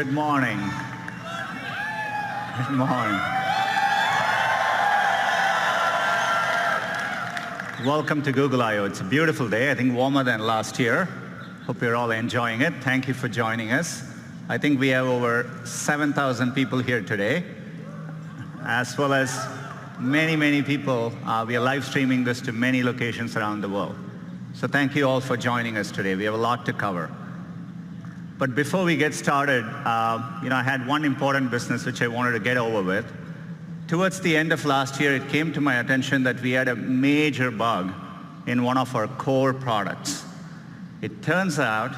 Good morning. Good morning. Welcome to Google I/O. It's a beautiful day, I think warmer than last year. Hope you're all enjoying it. Thank you for joining us. I think we have over 7,000 people here today, as well as many people. We are live streaming this to many locations around the world. So thank you all for joining us today. We have a lot to cover. But before we get started, I had one important business which I wanted to get over with. Towards the end of last year, it came to my attention that we had a major bug in one of our core products. It turns out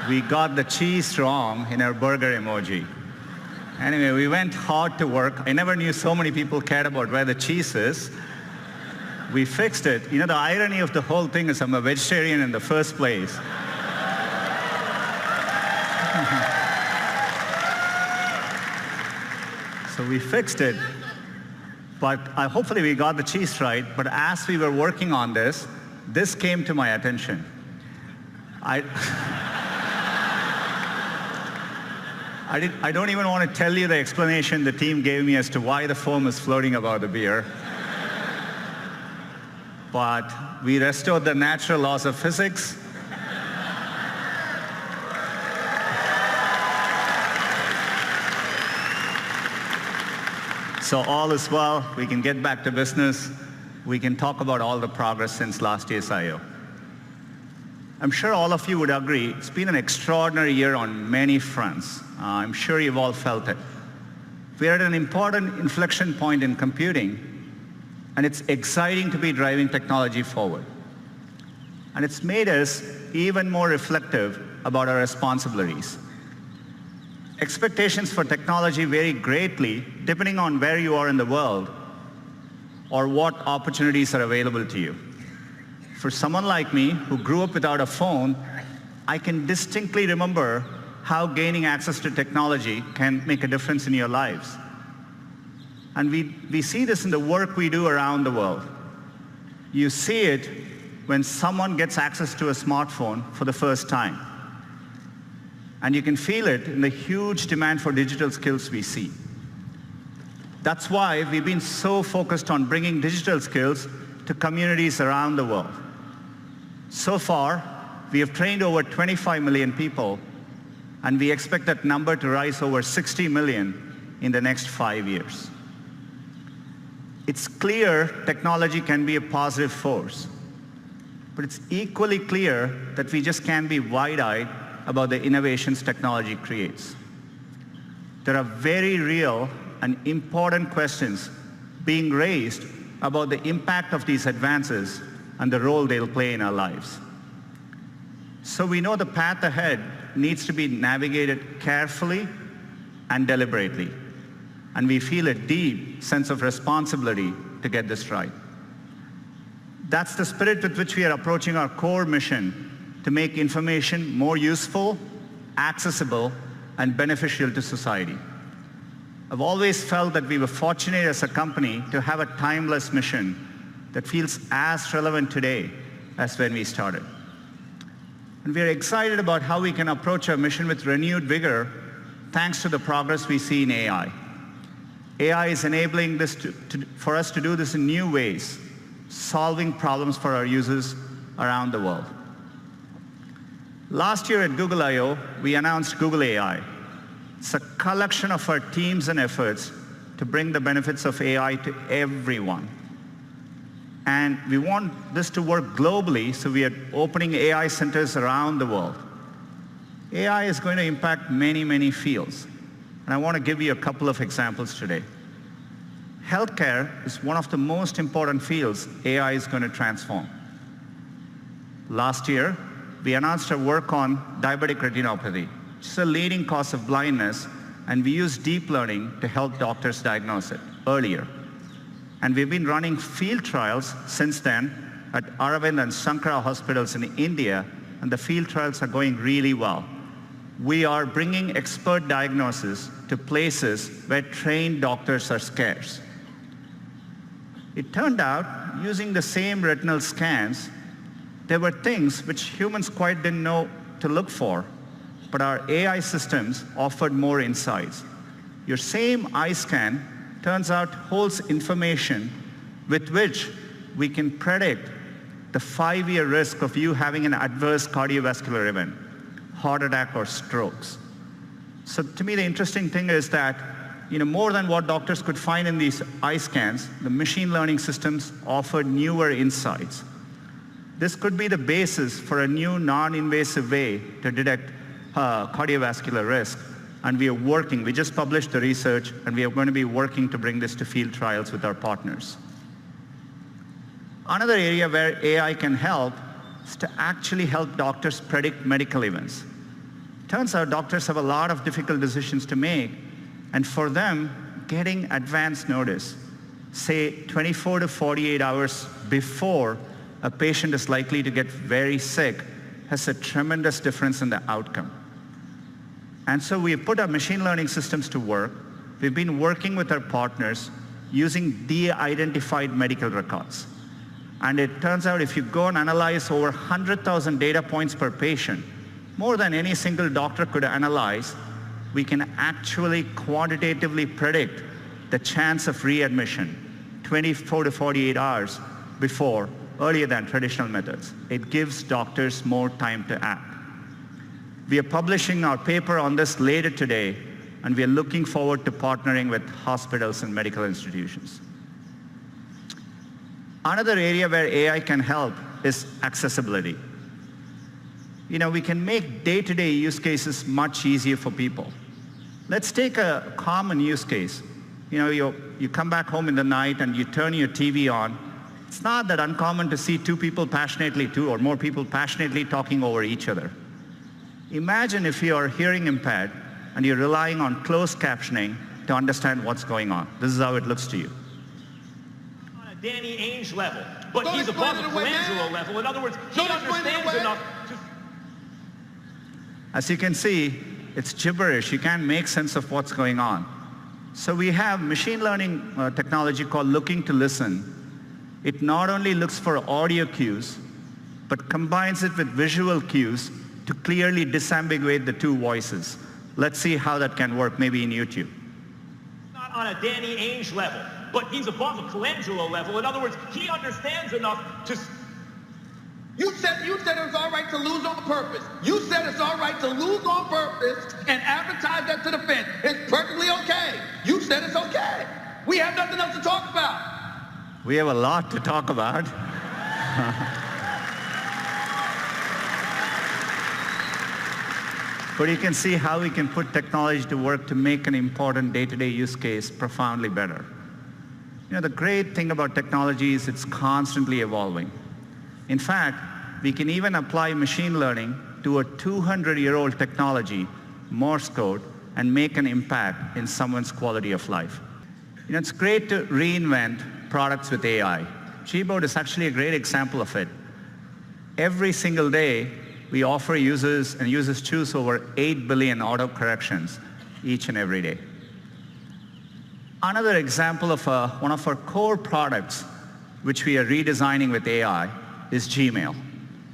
we got the cheese wrong in our burger emoji. Anyway, we went hard to work. I never knew so many people cared about where the cheese is. We fixed it. The irony of the whole thing is I'm a vegetarian in the first place. So we fixed it, but hopefully we got the cheese right. But as we were working on this came to my attention. I don't even want to tell you the explanation the team gave me as to why the foam is floating above the beer. But we restored the natural laws of physics. So all is well. We can get back to business. We can talk about all the progress since last year's I/O. I'm sure all of you would agree, it's been an extraordinary year on many fronts. I'm sure you've all felt it. We're at an important inflection point in computing, and it's exciting to be driving technology forward. And it's made us even more reflective about our responsibilities. Expectations for technology vary greatly depending on where you are in the world or what opportunities are available to you. For someone like me who grew up without a phone, I can distinctly remember how gaining access to technology can make a difference in your lives. And we see this in the work we do around the world. You see it when someone gets access to a smartphone for the first time. And you can feel it in the huge demand for digital skills we see. That's why we've been so focused on bringing digital skills to communities around the world. So far, we have trained over 25 million people, and we expect that number to rise over 60 million in the next 5 years. It's clear technology can be a positive force, but it's equally clear that we just can't be wide-eyed about the innovations technology creates. There are very real and important questions being raised about the impact of these advances and the role they'll play in our lives. So we know the path ahead needs to be navigated carefully and deliberately, and we feel a deep sense of responsibility to get this right. That's the spirit with which we are approaching our core mission to make information more useful, accessible, and beneficial to society. I've always felt that we were fortunate as a company to have a timeless mission that feels as relevant today as when we started. And we're excited about how we can approach our mission with renewed vigor thanks to the progress we see in AI. AI is enabling this for us to do this in new ways, solving problems for our users around the world. Last year at Google I/O, we announced Google AI. It's a collection of our teams and efforts to bring the benefits of AI to everyone. And we want this to work globally, so we are opening AI centers around the world. AI is going to impact many fields, and I want to give you a couple of examples today. Healthcare is one of the most important fields AI is going to transform. Last year, we announced our work on diabetic retinopathy, which is a leading cause of blindness, and we use deep learning to help doctors diagnose it earlier. And we've been running field trials since then at Aravind and Sankara hospitals in India, and the field trials are going really well. We are bringing expert diagnosis to places where trained doctors are scarce. It turned out, using the same retinal scans, there were things which humans quite didn't know to look for, but our AI systems offered more insights. Your same eye scan turns out holds information with which we can predict the 5-year risk of you having an adverse cardiovascular event, heart attack or strokes. So to me, the interesting thing is that more than what doctors could find in these eye scans, the machine learning systems offered newer insights. This could be the basis for a new non-invasive way to detect cardiovascular risk. And we just published the research, and we are going to be working to bring this to field trials with our partners. Another area where AI can help is to actually help doctors predict medical events. Turns out doctors have a lot of difficult decisions to make, and for them, getting advance notice, say 24 to 48 hours before a patient is likely to get very sick, has a tremendous difference in the outcome. And so we've put our machine learning systems to work. We've been working with our partners using de-identified medical records. And it turns out if you go and analyze over 100,000 data points per patient, more than any single doctor could analyze, we can actually quantitatively predict the chance of readmission 24 to 48 hours before, earlier than traditional methods. It gives doctors more time to act. We are publishing our paper on this later today, and we are looking forward to partnering with hospitals and medical institutions. Another area where AI can help is accessibility. We can make day-to-day use cases much easier for people. Let's take a common use case. You come back home in the night and you turn your TV on. It's not that uncommon to see two or more people passionately talking over each other. Imagine if you are hearing impaired and you're relying on closed captioning to understand what's going on. This is how it looks to you. On a Danny Ainge level, but he's above a Colangelo level. In other words, he understands enough to... As you can see, it's gibberish. You can't make sense of what's going on. So we have machine learning technology called Looking to Listen. It not only looks for audio cues, but combines it with visual cues to clearly disambiguate the two voices. Let's see how that can work, maybe in YouTube. Not on a Danny Ainge level, but he's above a Colangelo level. In other words, he understands enough to... You said it was all right to lose on purpose. You said it's all right to lose on purpose and advertise that to the fans. It's perfectly okay. You said it's okay. We have nothing else to talk about. We have a lot to talk about. But you can see how we can put technology to work to make an important day-to-day use case profoundly better. The great thing about technology is it's constantly evolving. In fact, we can even apply machine learning to a 200-year-old technology, Morse code, and make an impact in someone's quality of life. It's great to reinvent products with AI. Gboard is actually a great example of it. Every single day, we offer users, and users choose over 8 billion autocorrections each and every day. Another example of one of our core products, which we are redesigning with AI, is Gmail.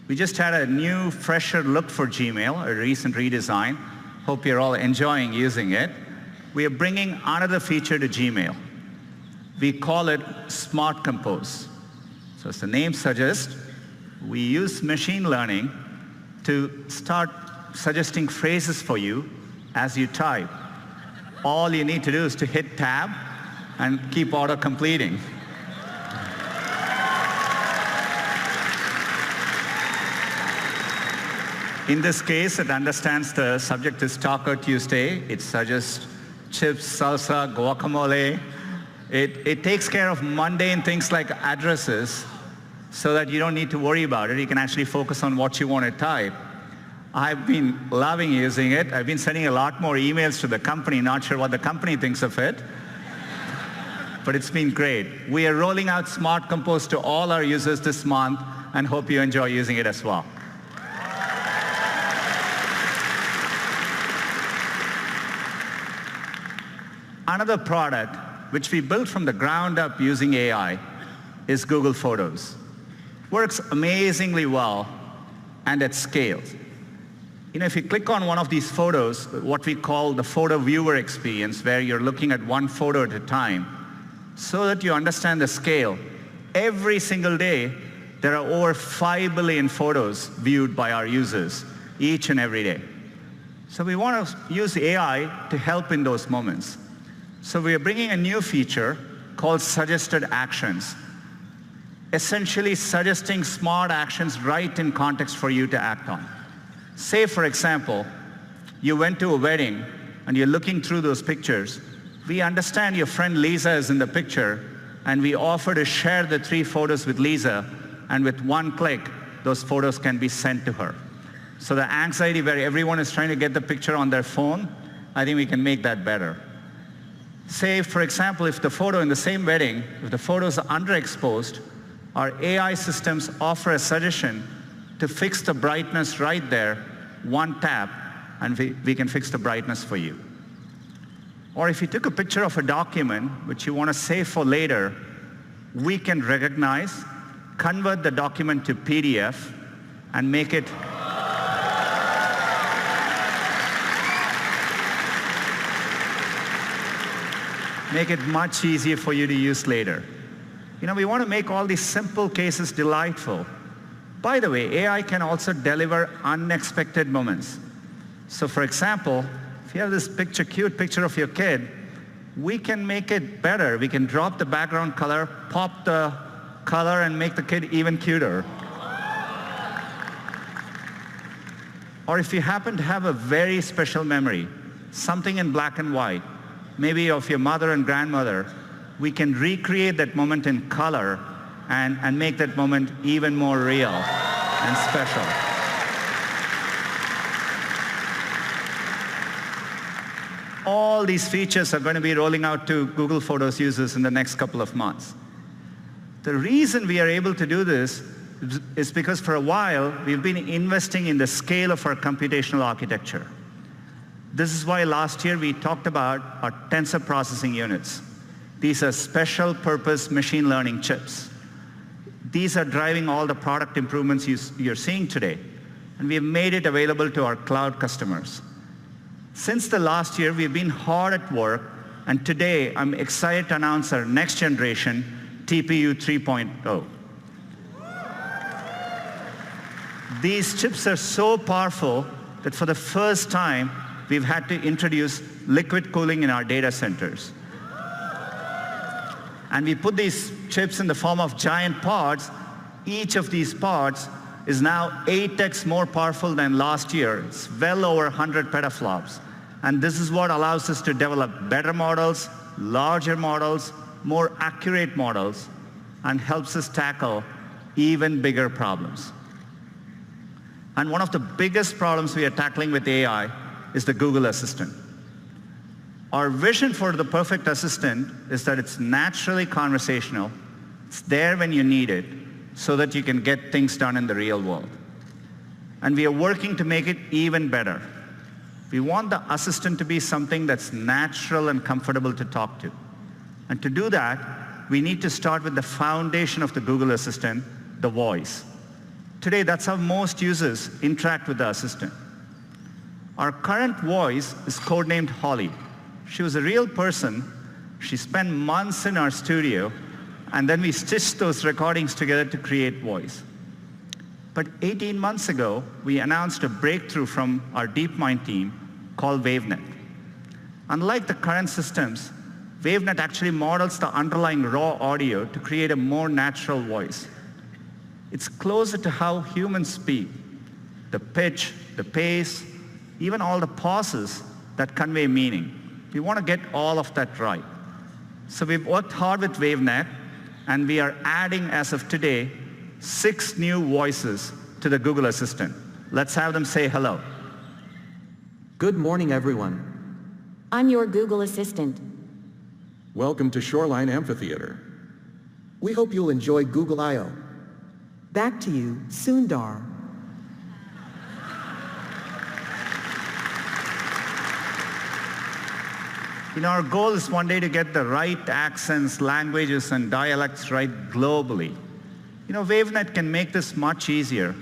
We just had a new, fresher look for Gmail, a recent redesign. Hope you're all enjoying using it. We are bringing another feature to Gmail. We call it Smart Compose. So as the name suggests, we use machine learning to start suggesting phrases for you as you type. All you need to do is to hit tab and keep auto-completing. In this case, it understands the subject is Taco Tuesday. It suggests chips, salsa, guacamole. It takes care of mundane things like addresses so that you don't need to worry about it. You can actually focus on what you want to type. I've been loving using it. I've been sending a lot more emails to the company, not sure what the company thinks of it. But it's been great. We are rolling out Smart Compose to all our users this month and hope you enjoy using it as well. Another product which we built from the ground up using AI is Google Photos. Works amazingly well and at scale. If you click on one of these photos, what we call the photo viewer experience, where you're looking at one photo at a time, so that you understand the scale, every single day, there are over 5 billion photos viewed by our users, each and every day. So we want to use AI to help in those moments. So we are bringing a new feature called suggested actions, essentially suggesting smart actions right in context for you to act on. Say, for example, you went to a wedding and you're looking through those pictures. We understand your friend Lisa is in the picture, and we offer to share the 3 photos with Lisa, and with one click, those photos can be sent to her. So the anxiety where everyone is trying to get the picture on their phone, I think we can make that better. Say, for example, if the photo in the same wedding, if the photos are underexposed, our AI systems offer a suggestion to fix the brightness right there, one tap, and we can fix the brightness for you. Or if you took a picture of a document which you want to save for later, we can recognize, convert the document to PDF, and make it much easier for you to use later. We want to make all these simple cases delightful. By the way, AI can also deliver unexpected moments. So for example, if you have this cute picture of your kid, we can make it better. We can drop the background color, pop the color, and make the kid even cuter. Or if you happen to have a very special memory, something in black and white, maybe of your mother and grandmother, we can recreate that moment in color and make that moment even more real and special. All these features are going to be rolling out to Google Photos users in the next couple of months. The reason we are able to do this is because for a while, we've been investing in the scale of our computational architecture. This is why last year we talked about our tensor processing units. These are special purpose machine learning chips. These are driving all the product improvements you're seeing today. And we have made it available to our cloud customers. Since the last year, we've been hard at work, and today I'm excited to announce our next generation TPU 3.0. These chips are so powerful that for the first time, we've had to introduce liquid cooling in our data centers. And we put these chips in the form of giant pods. Each of these pods is now 8x more powerful than last year. It's well over 100 petaflops. And this is what allows us to develop better models, larger models, more accurate models, and helps us tackle even bigger problems. And one of the biggest problems we are tackling with AI is the Google Assistant. Our vision for the perfect assistant is that it's naturally conversational, it's there when you need it, so that you can get things done in the real world. And we are working to make it even better. We want the assistant to be something that's natural and comfortable to talk to. And to do that, we need to start with the foundation of the Google Assistant, the voice. Today, that's how most users interact with the assistant. Our current voice is codenamed Holly. She was a real person. She spent months in our studio, and then we stitched those recordings together to create voice. But 18 months ago, we announced a breakthrough from our DeepMind team called WaveNet. Unlike the current systems, WaveNet actually models the underlying raw audio to create a more natural voice. It's closer to how humans speak. The pitch, the pace, even all the pauses that convey meaning. We want to get all of that right. So we've worked hard with WaveNet, and we are adding, as of today, 6 new voices to the Google Assistant. Let's have them say hello. Good morning, everyone. I'm your Google Assistant. Welcome to Shoreline Amphitheater. We hope you'll enjoy Google I/O. Back to you, Sundar. Our goal is one day to get the right accents, languages, and dialects right globally. WaveNet can make this much easier.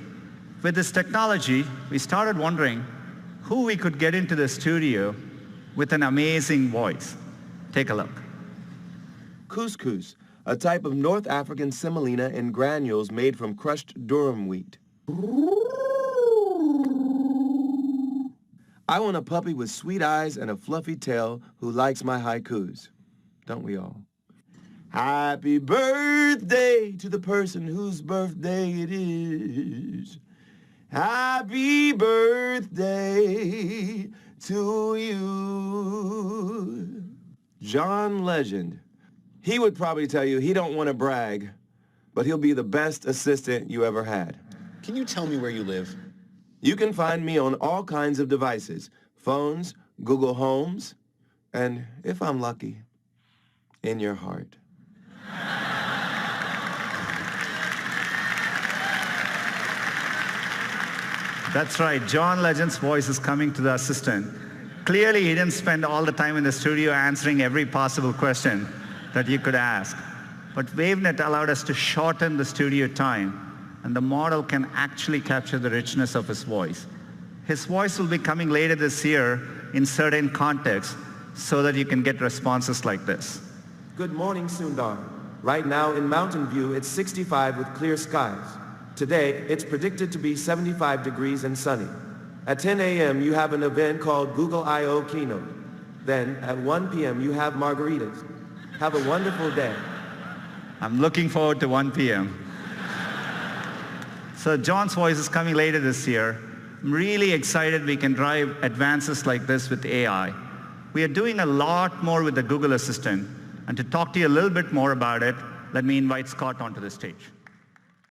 With this technology, we started wondering, who we could get into the studio with an amazing voice. Take a look. Couscous, a type of North African semolina in granules made from crushed durum wheat. I want a puppy with sweet eyes and a fluffy tail who likes my haikus. Don't we all? Happy birthday to the person whose birthday it is. Happy birthday to you. John Legend. He would probably tell you he don't want to brag, but he'll be the best assistant you ever had. Can you tell me where you live? You can find me on all kinds of devices, phones, Google Homes, and if I'm lucky, in your heart. That's right, John Legend's voice is coming to the assistant. Clearly, he didn't spend all the time in the studio answering every possible question that you could ask. But WaveNet allowed us to shorten the studio time, and the model can actually capture the richness of his voice. His voice will be coming later this year in certain contexts so that you can get responses like this. Good morning, Sundar. Right now in Mountain View, it's 65 with clear skies. Today, it's predicted to be 75 degrees and sunny. At 10 a.m., you have an event called Google I/O Keynote. Then, at 1 p.m., you have margaritas. Have a wonderful day. I'm looking forward to 1 p.m. So John's voice is coming later this year. I'm really excited we can drive advances like this with AI. We are doing a lot more with the Google Assistant. And to talk to you a little bit more about it, let me invite Scott onto the stage.